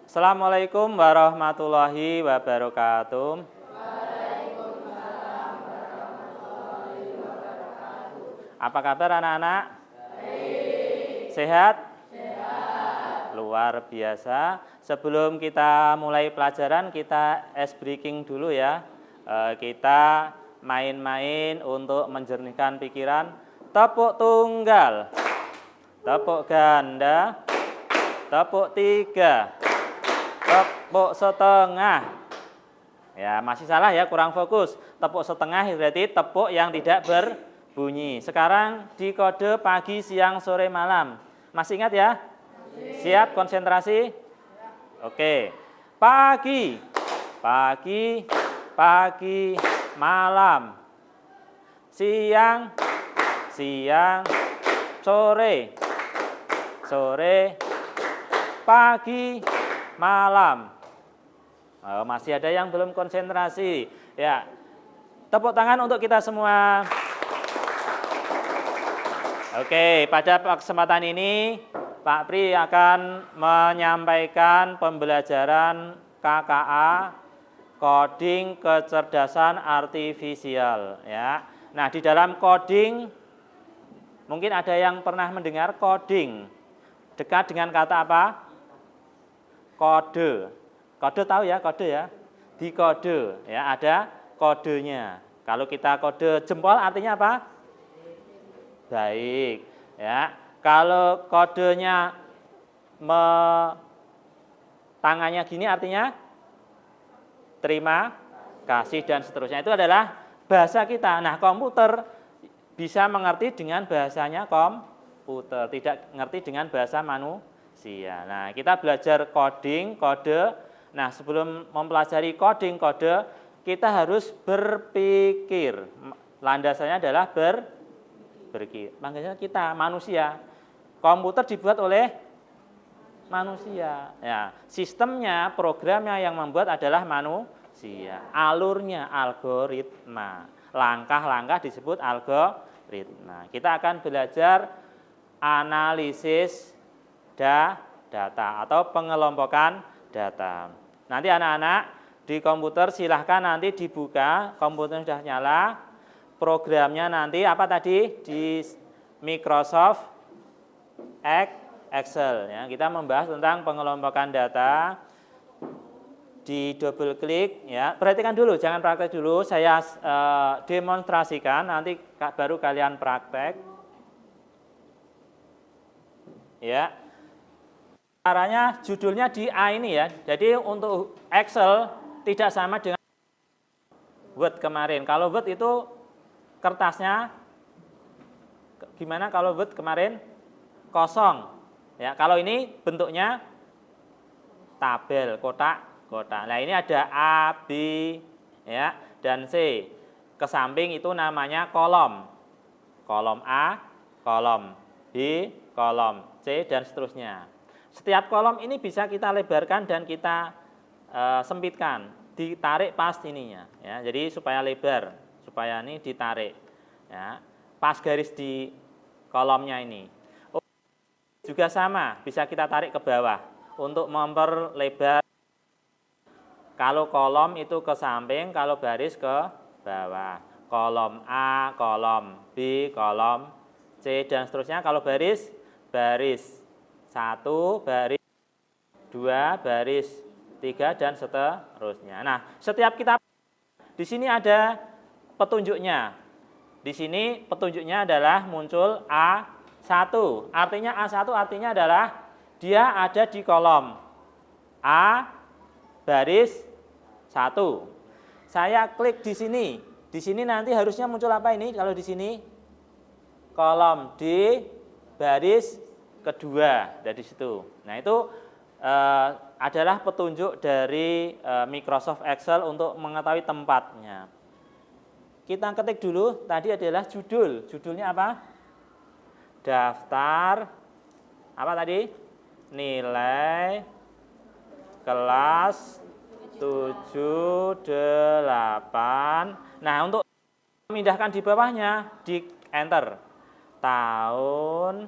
Assalamualaikum warahmatullahi wabarakatuh. Apa kabar anak-anak? Baik. Sehat? Sehat. Luar biasa. Sebelum kita mulai pelajaran, kita ice breaking dulu ya. Kita main-main untuk menjernihkan pikiran. Tepuk tunggal, tepuk ganda, tepuk tiga, tepuk setengah. Ya, masih salah ya, kurang fokus. Tepuk setengah berarti tepuk yang tidak berbunyi. Sekarang di kode pagi, siang, sore, malam. Masih ingat ya? Siap, konsentrasi? Oke. Pagi, pagi, pagi, malam. Siang, siang, sore, sore, pagi, malam. Oh, masih ada yang belum konsentrasi. Ya, tepuk tangan untuk kita semua. Oke, pada kesempatan ini Pak Pri akan menyampaikan pembelajaran KKA, coding kecerdasan artifisial. Ya, nah di dalam coding mungkin ada yang pernah mendengar coding. Dekat dengan kata apa? Kode. Kode tahu ya, kode ya. Di kode ya ada kodenya. Kalau kita kode jempol artinya apa? Baik. Ya. Kalau kodenya tangannya gini artinya terima kasih dan seterusnya. Itu adalah bahasa kita. Nah, komputer bisa mengerti dengan bahasanya komputer, tidak ngerti dengan bahasa manusia. Nah, kita belajar coding, kode. Nah, sebelum mempelajari coding, kode, kita harus berpikir. Landasannya adalah berpikir. Makanya kita manusia. Komputer dibuat oleh manusia. Ya, sistemnya, programnya yang membuat adalah manusia. Alurnya algoritma. Langkah-langkah disebut algoritma. Kita akan belajar analisis data atau pengelompokan data. Nanti anak-anak di komputer silahkan nanti dibuka, komputer sudah nyala, programnya nanti apa tadi di Microsoft Excel ya. Kita membahas tentang pengelompokan data. Di double klik ya. Perhatikan dulu, jangan praktek dulu. Saya demonstrasikan, nanti baru kalian praktek. Ya. Caranya judulnya di A ini ya. Jadi untuk Excel tidak sama dengan Word kemarin. Kalau Word itu kertasnya gimana kalau Word kemarin? Kosong. Ya, kalau ini bentuknya tabel, kotak. Nah, ini ada A, B, ya, dan C. Ke samping itu namanya kolom. Kolom A, kolom B, kolom C, dan seterusnya. Setiap kolom ini bisa kita lebarkan dan kita sempitkan. Ditarik pas ininya. Ya, jadi supaya lebar, supaya ini ditarik. Ya, pas garis di kolomnya ini. Juga sama, bisa kita tarik ke bawah untuk memperlebar. Kalau kolom itu ke samping, kalau baris ke bawah. Kolom A, kolom B, kolom C, dan seterusnya. Kalau baris, baris 1, baris 2, baris 3, dan seterusnya. Nah, setiap kita di sini ada petunjuknya. Di sini petunjuknya adalah muncul A1. Artinya A1 artinya adalah dia ada di kolom A baris 1. Saya klik di sini. Di sini nanti harusnya muncul apa ini? Kalau di sini kolom D baris kedua dari situ. Nah, itu adalah petunjuk dari Microsoft Excel untuk mengetahui tempatnya. Kita ketik dulu, tadi adalah judul. Judulnya apa? Daftar apa tadi? Nilai kelas 7, 8. Nah, untuk memindahkan di bawahnya di enter. Tahun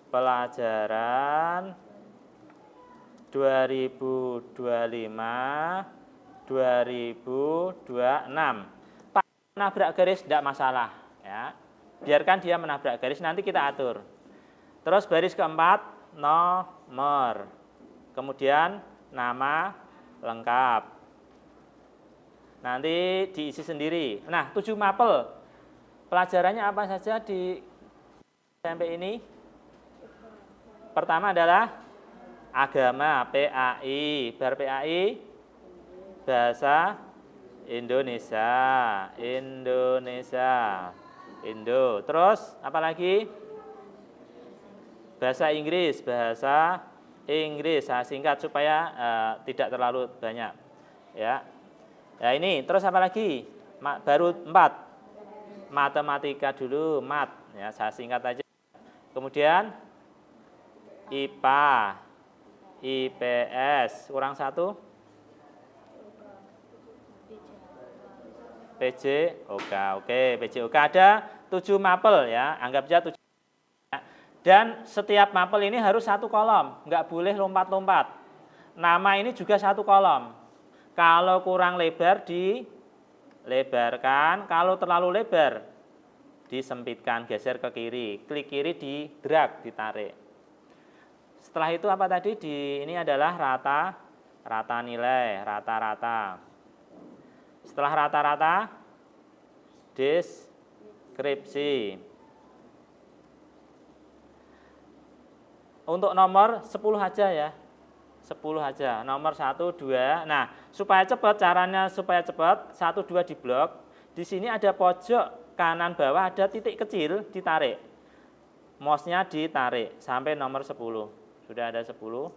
pelajaran 2025, 2026. Pak menabrak garis tidak masalah ya. Biarkan dia menabrak garis, nanti kita atur. Terus baris keempat nomor. Kemudian nama lengkap. Nanti diisi sendiri. Nah, 7 mapel. Pelajarannya apa saja di SMP ini? Pertama adalah agama, PAI. Bar PAI, bahasa Indonesia. Indo. Terus apa lagi? Bahasa Inggris. Saya singkat supaya tidak terlalu banyak. Ya. Ya ini, terus apa lagi? Baru 4. Matematika dulu, mat. Ya, saya singkat aja. Kemudian IPA, IPS, kurang 1. PJOK, oke, PJOK ada 7 mapel ya, anggap saja 7. Dan setiap mapel ini harus 1 kolom, nggak boleh lompat-lompat. Nama ini juga 1 kolom. Kalau kurang lebar dilebarkan, kalau terlalu lebar disempitkan, geser ke kiri, klik kiri, di drag, ditarik. Setelah itu apa tadi? Ini adalah rata nilai, rata-rata. Setelah rata-rata, deskripsi. Untuk nomor 10 aja ya. 10 aja. Nomor 1, 2. Nah, supaya cepat, caranya supaya cepat, 1, 2 diblok. Di sini ada pojok kanan bawah ada titik kecil, ditarik. Mouse-nya ditarik sampai nomor 10. Sudah ada 10.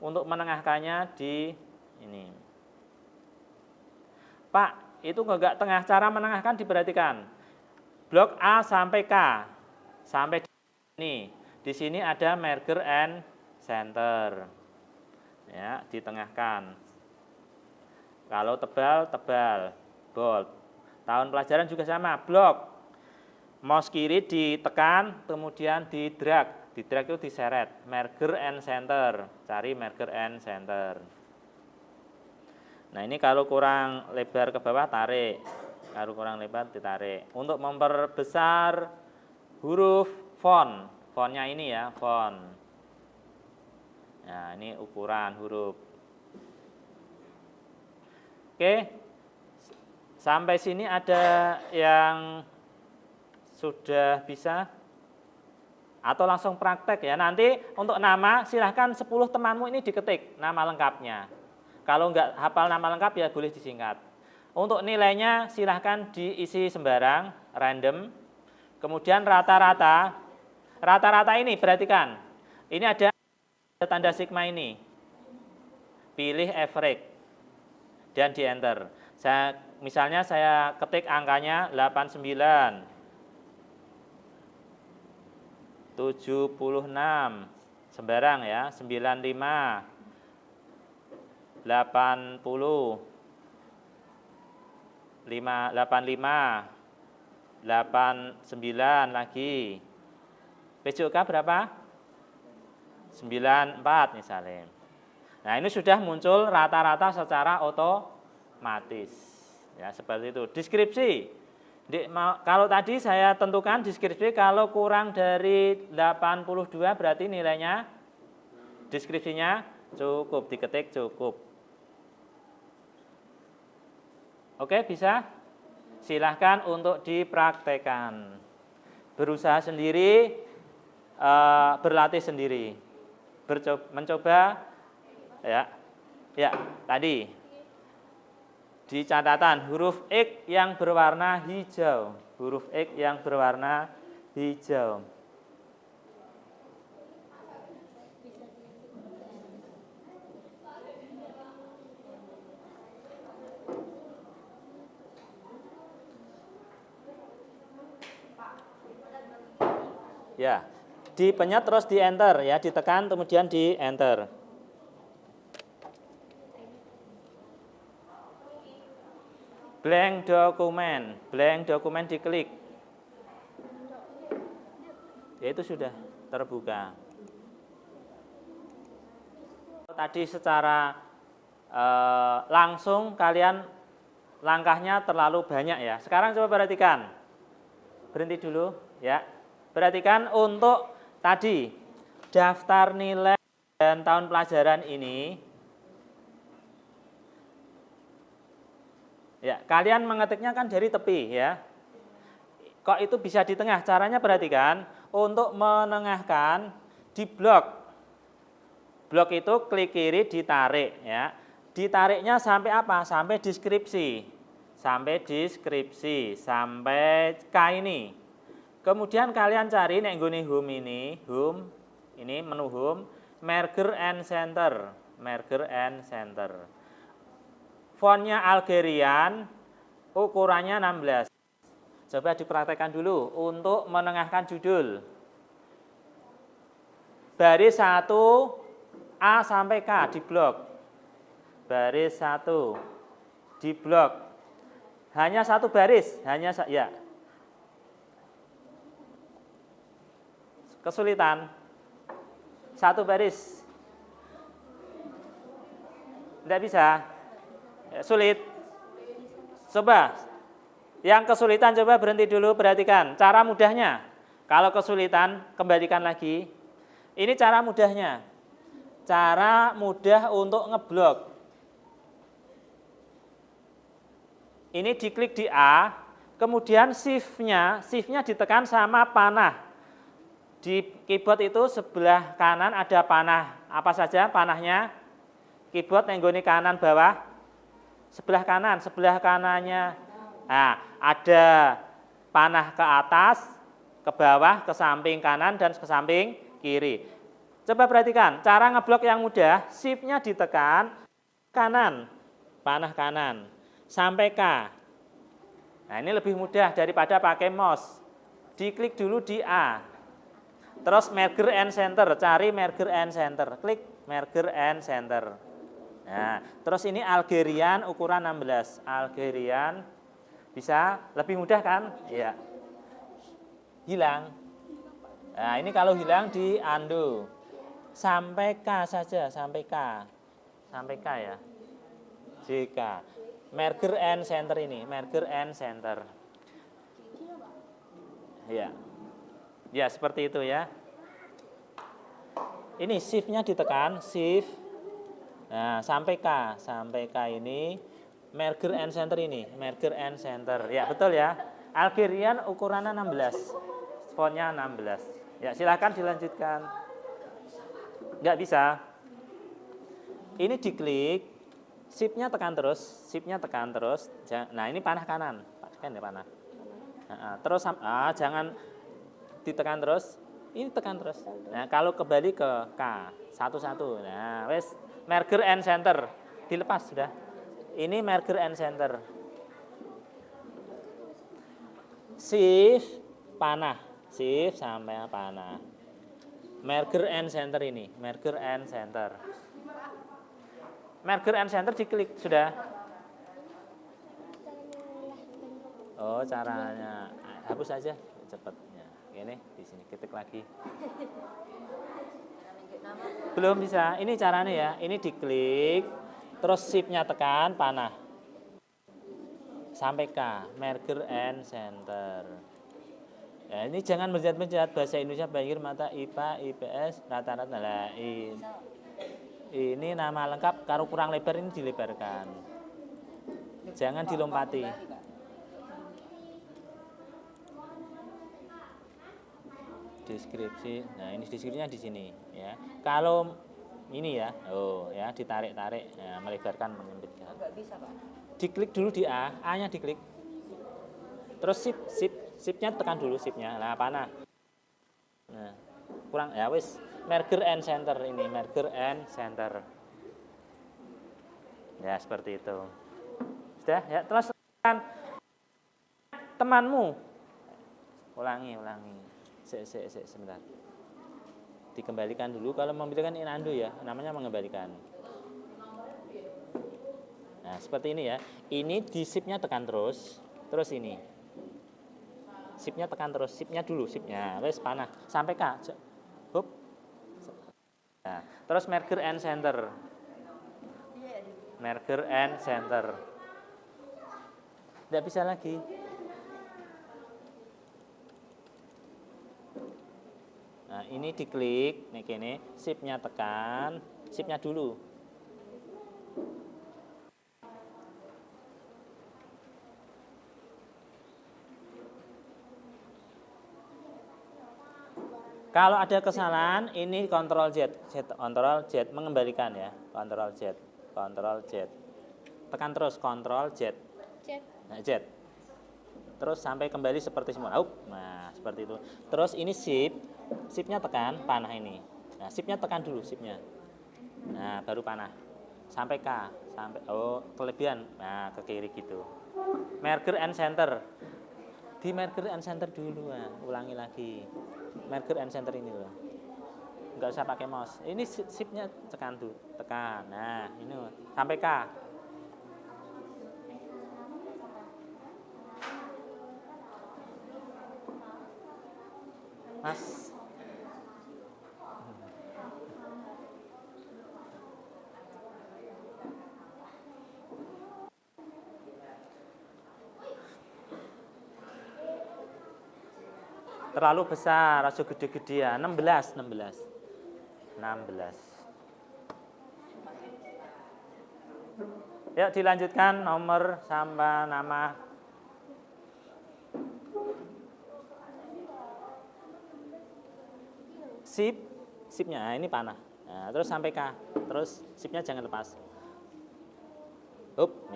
Untuk menengahkannya di ini. Pak, itu enggak tengah, cara menengahkan diperhatikan. Blok A sampai K, sampai di sini. Di sini ada marker and center. Ya, ditengahkan. Kalau tebal, bold. Tahun pelajaran juga sama, blok. Mouse kiri ditekan, kemudian di drag. Di drag itu diseret, marker and center. Cari marker and center. Nah ini kalau kurang lebar ke bawah tarik, kalau kurang lebar ditarik. Untuk memperbesar huruf fontnya ini ya, font. Nah ini ukuran huruf. Oke, sampai sini ada yang sudah bisa? Atau langsung praktek ya. Nanti untuk nama silahkan 10 temanmu ini diketik nama lengkapnya. Kalau enggak hafal nama lengkap ya boleh disingkat. Untuk nilainya silahkan diisi sembarang, random. Kemudian rata-rata. Rata-rata ini perhatikan. Ini ada tanda sigma ini. Pilih average. Dan di enter. Misalnya saya ketik angkanya 89. 76. Sembarang ya, 95. 85 89 lagi. PJOK berapa? 94 misalnya. Nah, ini sudah muncul rata-rata secara otomatis. Ya, seperti itu. Deskripsi. Kalau tadi saya tentukan deskripsi kalau kurang dari 82 berarti nilainya deskripsinya cukup, diketik cukup. Oke, bisa? Silahkan untuk dipraktekkan. Berusaha sendiri, berlatih sendiri. Mencoba, ya, tadi. Di catatan, huruf X yang berwarna hijau. Huruf X yang berwarna hijau. Ya, dipencet terus di enter ya, ditekan kemudian di enter. Blank dokumen diklik. Ya itu sudah terbuka. tadi secara langsung kalian langkahnya terlalu banyak ya. Sekarang coba perhatikan. Berhenti dulu ya. Perhatikan untuk tadi daftar nilai dan tahun pelajaran ini. Ya, kalian mengetiknya kan dari tepi ya. Kok itu bisa di tengah? Caranya perhatikan, untuk menengahkan di blok. Blok itu klik kiri ditarik ya. Ditariknya sampai apa? Sampai deskripsi. Sampai deskripsi, sampai K ini. Kemudian kalian cari nek nggone home ini, menu home, merger and center, merger and center. Fontnya Algerian, ukurannya 16. Coba dipraktekkan dulu untuk menengahkan judul. Baris 1 A sampai K di blok. Baris 1 di blok. Hanya satu baris, ya. Kesulitan. Satu baris. Tidak bisa. Sulit. Coba. Yang kesulitan coba berhenti dulu, perhatikan. Cara mudahnya. Kalau kesulitan, kembalikan lagi. Ini cara mudahnya. Cara mudah untuk ngeblok. Ini diklik di A, kemudian shift-nya ditekan sama panah. Di keyboard itu sebelah kanan ada panah. Apa saja panahnya? Keyboard nenggoni kanan bawah. Sebelah kanannya. Nah, ada panah ke atas, ke bawah, ke samping kanan, dan ke samping kiri. Coba perhatikan, cara ngeblok yang mudah, shift-nya ditekan kanan, panah kanan, sampai K. Nah, ini lebih mudah daripada pakai mouse. Diklik dulu di A. Terus merger and center, cari merger and center. Klik merger and center. Nah, terus ini Algerian ukuran 16. Algerian bisa lebih mudah kan? Iya. Hilang. Nah, ini kalau hilang di undo. Sampai K saja, sampai K. Sampai K ya. JK. Merger and center ini, merger and center. Ya. Ya, seperti itu ya. Ini shift-nya ditekan, shift. Nah, sampai K ini merger and center ini, merger and center. Ya, betul ya. Algerian ukurannya 16. Fontnya 16. Ya, silakan dilanjutkan. Enggak bisa. Ini diklik, shift-nya tekan terus. Nah, ini panah kanan. Kan ya panah. Nah, terus jangan ditekan terus. Ini tekan terus. Nah, kalau kembali ke K, satu-satu. Nah, wes merger and center. Dilepas sudah. Ini merger and center. Shift panah, shift sampai panah. Merger and center ini, merger and center. Merger and center diklik sudah. Oh, caranya hapus aja cepatnya. Ini di sini ketik lagi. Belum bisa. Ini caranya ya. Ini diklik, terus shift-nya tekan panah. Sampai K, merger and center. Ya, ini jangan menjat-menjat bahasa Indonesia banjir mata IPA, IPS, rata-rata lah. Ini nama lengkap karo kurang lebar ini dilebarkan. Jangan dilompati. Deskripsi. Nah, ini deskripsinya di sini ya. Kalau ini ya, ya ditarik-tarik, ya, melebarkan, menyempitkan. Enggak bisa, Pak. Diklik dulu di A, A-nya diklik. Terus shift-nya tekan dulu shift-nya. Nah, panah. Nah, kurang ya wis. Merger and center ini, merger and center. Ya, seperti itu. Sudah, ya, terus temanmu. Ulangi. Sebentar. Dikembalikan dulu, kalau memilihkan inando ya, namanya mengembalikan. Nah, seperti ini ya. Ini di shift-nya tekan terus ini. Shift-nya tekan terus, shift-nya dulu, shift-nya. Wes panah sampai K. Hop. Nah, terus merger and center. Merger and center. Tidak bisa lagi. Nah, ini diklik, nih gini, shift-nya tekan, shift-nya dulu. Kalau ada kesalahan, ini Ctrl Z, Ctrl Z mengembalikan ya, Ctrl Z, Ctrl Z. Tekan terus Ctrl Z. Nah, Z. Terus sampai kembali seperti semula. Nah, seperti itu. Terus ini shift, shift-nya tekan panah ini. Nah, shift-nya tekan dulu shift-nya. Nah, baru panah. Sampai K, sampai kelebihan. Nah, ke kiri gitu. Merger and center. Di merger and center dulu, ulangi lagi. Merger and center ini loh. Enggak usah pakai mouse. Ini shift-nya tekan tuh, tekan. Nah, ini sampai K. Mas. Terlalu besar, aja gede-gede ya. 16. Yuk dilanjutkan nomor sama nama. Shift-nya, nah, ini panah. Nah, terus sampai K. Terus shift-nya jangan lepas.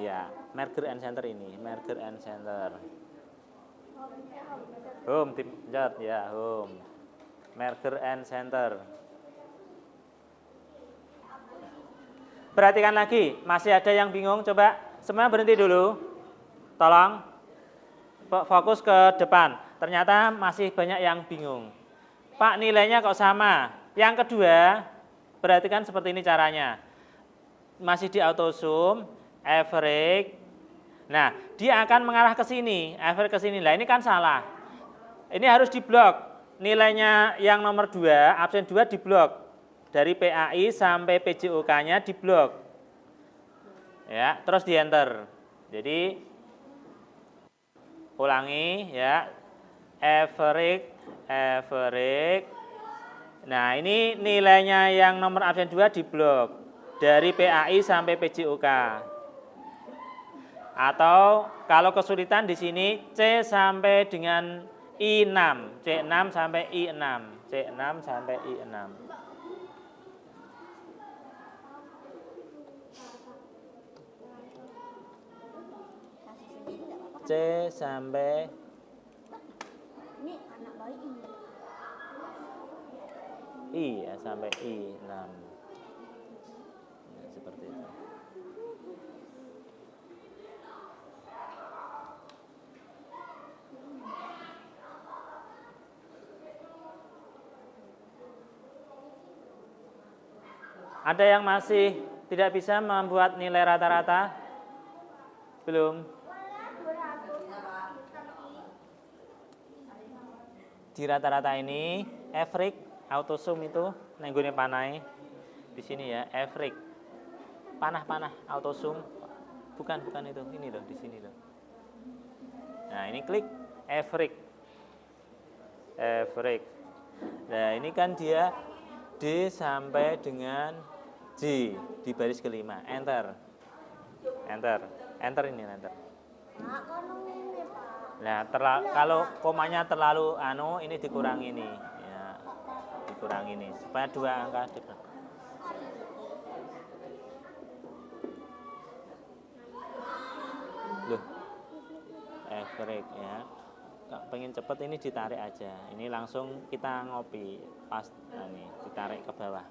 Ya, merger and center ini, merger and center. Home, pencet ya, home. Merger and center. Perhatikan lagi, masih ada yang bingung, coba semua berhenti dulu. Tolong fokus ke depan. Ternyata masih banyak yang bingung. Pak, nilainya kok sama? Yang kedua, perhatikan seperti ini caranya. Masih di auto zoom, average. Nah, dia akan mengarah ke sini, average ke sini. Lah, ini kan salah. Ini harus diblok. Nilainya yang nomor 2, absen 2 diblok. Dari PAI sampai PJOK-nya diblok. Ya, terus di enter. Jadi ulangi ya. Average. Nah, ini nilainya yang nomor absen 2 diblok. Dari PAI sampai PJOK. Atau kalau kesulitan di sini C sampai dengan I6, C6 sampai I6, C6 sampai I6. C sampai I ya, sampai I6. Nah, seperti itu. Ada yang masih tidak bisa membuat nilai rata-rata? Belum? Di rata-rata ini, average, auto zoom itu, nenggone panai. Di sini ya, average. Panah, auto zoom. Bukan itu, ini loh, di sini loh. Nah, ini klik average. Nah, ini kan dia D sampai dengan J di baris kelima. Enter ini, enter. Nah, kalau komanya terlalu ini dikurangi ini, ya, dikurangi ini supaya 2 angka dekat. Loh, average ya. Kalau pengen cepet ini ditarik aja. Ini langsung kita ngopi pas ini ditarik ke bawah.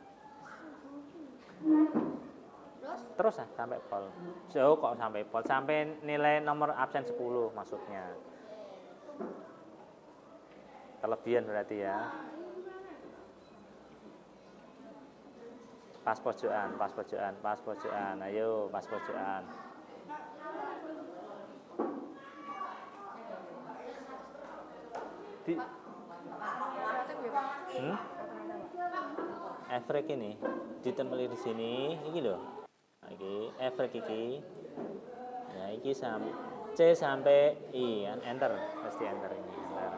Terus sampai pol. Jauh kok sampai pol, sampai nilai nomor absen 10 maksudnya. Kelebihan berarti ya. Pas pojokan. Ayo, pas pojokan. Efrek ini ditempeli di sini, iki lho. Iki efrek iki. Ya, iki C sampai I, kan enter, pasti enter ini. Enter.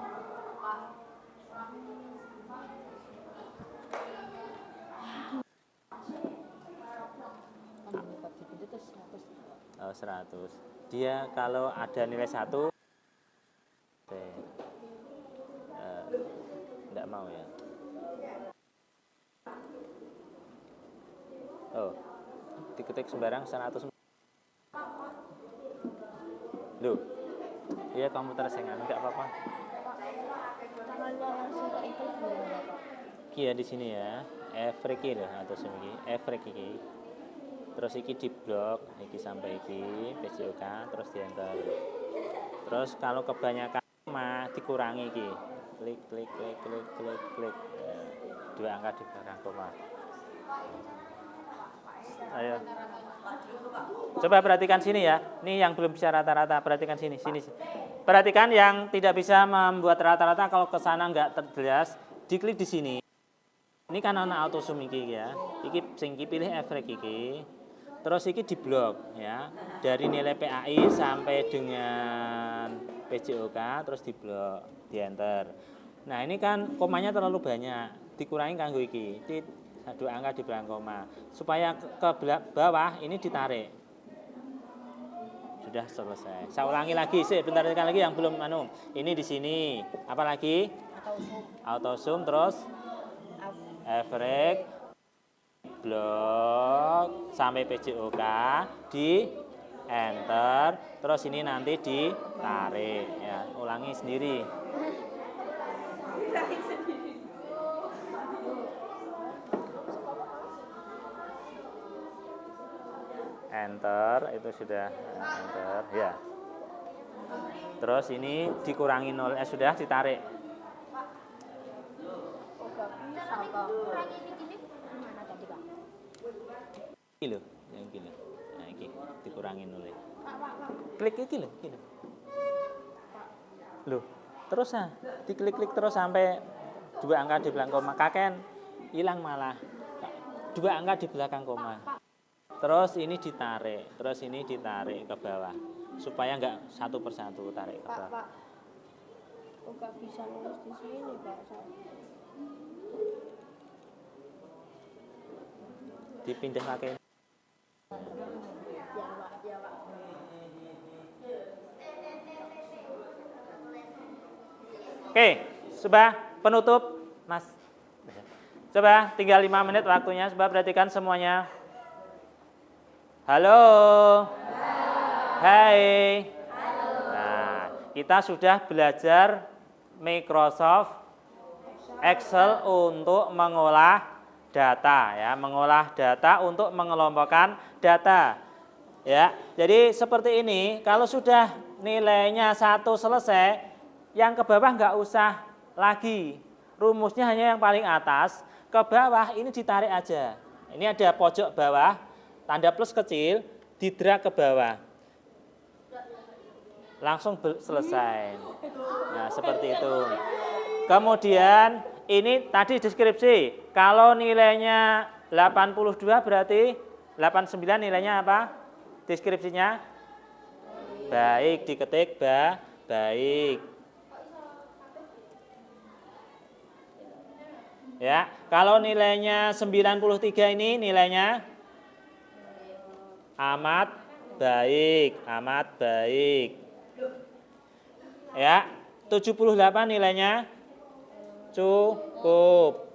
Oh, 100. Dia kalau ada nilai 1 enggak mau ya. Oh, diketik sembarang 100. Loh, iya komputer saya enggak apa-apa. Iya di sini ya, efrek iki lho atau iki, efrek iki. Terus iki di blok, iki sampai iki, PJOK, terus di enter. Terus kalau kebanyakan koma dikurangi iki. Klik klik klik klik klik klik. Ya, 2 angka di belakang koma. Ayo. Coba perhatikan sini ya. Ini yang belum bisa rata-rata, perhatikan sini, sini. Perhatikan yang tidak bisa membuat rata-rata kalau ke sana enggak terjelas, diklik di sini. Ini kan ana autosum iki ya. Iki sing pilih efrek iki. Terus iki di blok ya. Dari nilai PAI sampai dengan PJOK terus di blok, di enter. Nah, ini kan komanya terlalu banyak. Dikurangi kanggo iki. 2 angka di belakang koma. Supaya ke bawah ini ditarik. Sudah selesai. Saya ulangi lagi sih, bentar lagi yang belum Ini di sini. Apa lagi? Autosum terus efrek blok sampai PJOK di enter, terus ini nanti ditarik ya. Ulangi sendiri. Enter itu sudah enter ya. Terus ini dikurangi 0 sudah ditarik. Iki lho, yang iki lho. Nah, iki dikurangi 0. Klik iki lho, iki lho. Loh, terus diklik-klik terus sampai 2 angka di belakang koma. Kaken hilang malah. 2 angka di belakang koma. Terus ini ditarik, terus ini ditarik ke bawah. Supaya enggak satu persatu tarik ke bawah. Pak. Enggak bisa nulis di sini, Pak. Dipindah pakai. Oke, coba penutup, Mas. Coba tinggal 5 menit waktunya, coba perhatikan semuanya. Halo. Hai. Nah, kita sudah belajar Microsoft Excel untuk mengolah data ya, mengolah data untuk mengelompokkan data. Ya. Jadi seperti ini, kalau sudah nilainya 1 selesai, yang ke bawah enggak usah lagi. Rumusnya hanya yang paling atas, ke bawah ini ditarik aja. Ini ada pojok bawah, tanda plus kecil, didrag ke bawah. Langsung selesai. Nah, seperti itu. Kemudian ini tadi deskripsi. Kalau nilainya 82 berarti 89 nilainya apa? Deskripsinya baik, diketik baik. Ya, kalau nilainya 93 ini nilainya amat baik, amat baik. Ya, 78 nilainya cukup.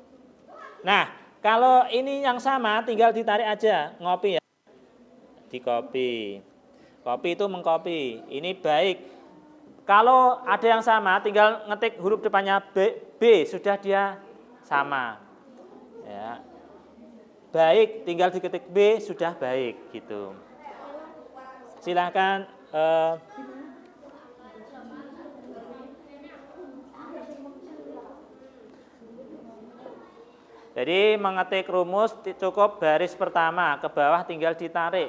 Nah, kalau ini yang sama tinggal ditarik aja, ngopi ya. Di copy. Copy itu mengcopy. Ini baik. Kalau ada yang sama tinggal ngetik huruf depannya B sudah dia sama. Ya. Baik, tinggal diketik B sudah baik gitu. Silakan jadi mengetik rumus cukup baris pertama, ke bawah tinggal ditarik.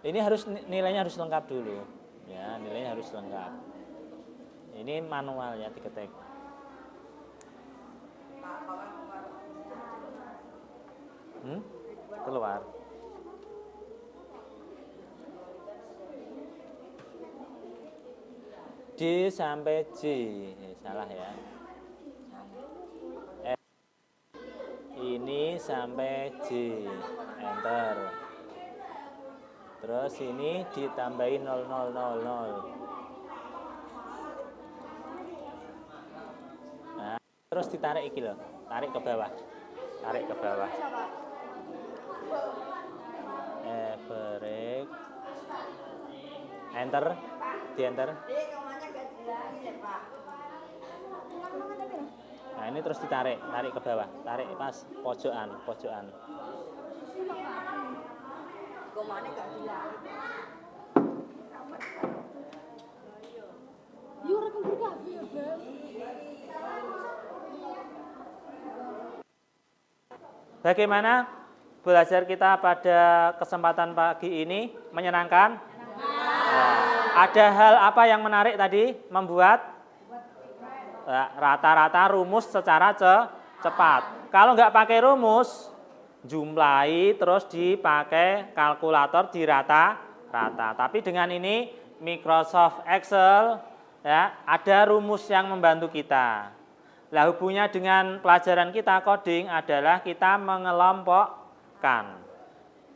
Ini nilainya harus lengkap dulu. Ya, nilainya harus lengkap. Ini manual ya diketik. Keluar. D sampai J. Salah ya. Ini sampai J. Enter. Terus ini ditambahin 0000. Nah, terus ditarik iki loh. Tarik ke bawah. Tarik ke bawah. Break. Enter. Di enter. Nah, ini terus ditarik, tarik ke bawah, tarik pas pojokan. Bagaimana belajar kita pada kesempatan pagi ini? Menyenangkan? Nah, ada hal apa yang menarik tadi? Membuat rata-rata rumus secara cepat. Kalau nggak pakai rumus, jumlahi terus dipakai kalkulator di rata-rata. Tapi dengan ini Microsoft Excel ya, ada rumus yang membantu kita. Lah hubungannya dengan pelajaran kita coding adalah kita mengelompokkan.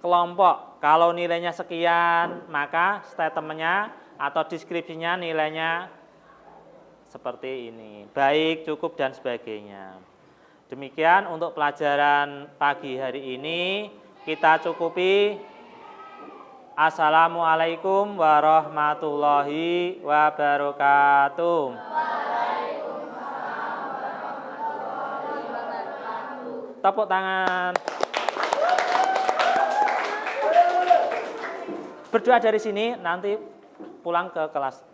Kelompok, kalau nilainya sekian, maka statementnya atau deskripsinya nilainya seperti ini, baik, cukup, dan sebagainya. Demikian untuk pelajaran pagi hari ini, kita cukupi. Assalamualaikum warahmatullahi wabarakatuh. Tepuk tangan. Berdoa dari sini, nanti pulang ke kelas.